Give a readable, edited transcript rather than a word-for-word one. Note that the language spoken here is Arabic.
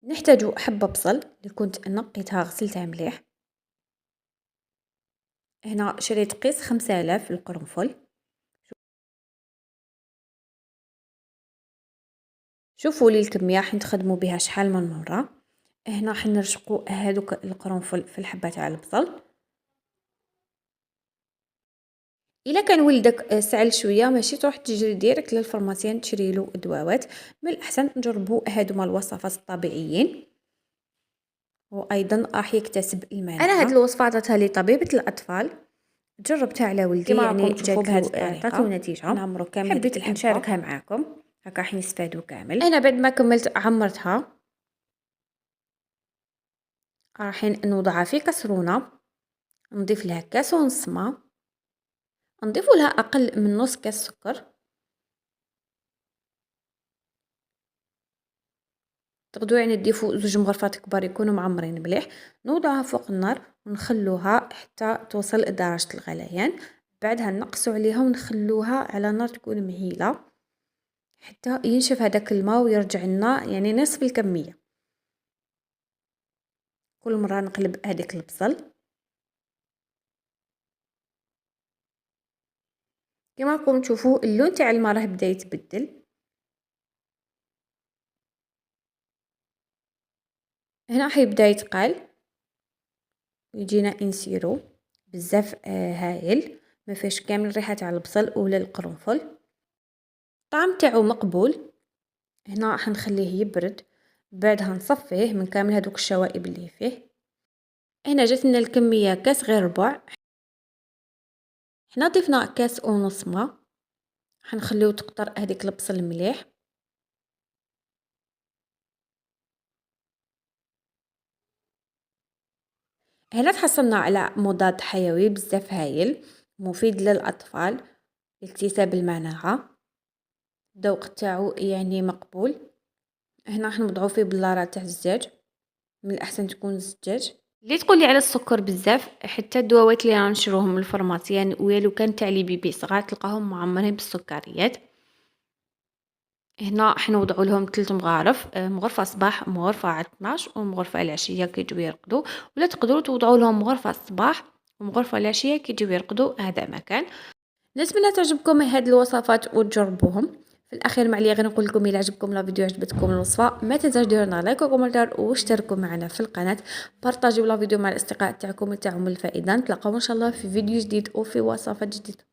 نحتاج حبة بصل اللي كنت نقيتها غسلتها مليح. هنا شريت قيس 5000 القرنفل. شوفوا لي الكمية حنتخدموا بها شحال من مرة. هنا حنرشقوا هذوك القرنفل في الحبة تاع البصل. الا كان ولدك سعل شويه ماشي تروح تجري ديريكت للفرماسيان تشري له ادوات، من الاحسن نجربوا هادوما الوصفات الطبيعيين وايضا راح يكتسب المناعه. انا هاد الوصفه عطاتها لي طبيبه الاطفال، جربتها على ولدي يعني تشوفوا بهذه الطريقه عطاتو نتيجه. نعمرو كامل. حبيت نشاركها معاكم هكا راح نستفادوا كامل. انا بعد ما كملت عمرتها راح نوضعها في كسرونه، نضيف لها كاس ونص ما، نضيف لها اقل من نص كاس سكر. تقدروا يعني تضيفوا 2 مغرفات كبار يكونوا معمرين مليح. نوضعها فوق النار ونخلوها حتى توصل لدرجه الغليان. بعدها نقصوا عليها ونخلوها على نار تكون مهيله حتى ينشف هذاك الماء ويرجع لنا يعني نصف الكميه. كل مره نقلب هذيك البصل. كما راكم تشوفوا اللون تاع الماء راه بدا يتبدل. هنا حيبدا يتقال يجينا انسيرو بزاف هايل، ما فيهش كامل ريحه تاع البصل ولا القرنفل، الطعم تاعو مقبول. هنا حنخليه يبرد، بعدها نصفيه من كامل هذوك الشوائب اللي فيه. هنا جاتنا الكميه كاس غير ربع. حنا ضفنا كاس ونص ما، حنخليو تقطر هذيك البصل مليح. هنا تحصلنا على مضاد حيوي بزاف هايل مفيد للاطفال لاكتساب المناعه. الذوق تاعو يعني مقبول. هنا حنوضعو فيه بلاره تاع الزاج، من الاحسن تكون الزجاج. اللي تقولي على السكر بزاف، حتى الدواوات اللي غنشروهم من الفرماسيان ويلو كان تاع لي بيبي صغار تلقاهم معمرين بالسكريات. هنا حنوضعوا لهم 3 مغارف، مغرفه صباح ومغرفه على 12 ومغرفه العشيه كي يجيو يرقدوا، ولا تقدروا توضعوا لهم مغرفه الصباح ومغرفه العشيه كي يجيو يرقدوا. هذا مكان. نتمنى تعجبكم هاد الوصفات وتجربوهم. في الاخير ما عليا غير نقول لكم الى عجبكم الفيديو عجبتكم الوصفه ما تنساوش ديروا لنا لايك وكومنتار واشتركوا معنا في القناه. بارطاجيو لا فيديو مع الاصدقاء تاعكم وتاعهم الفائده. نتلاقاو ان شاء الله في فيديو جديد وفي وصفه جديده.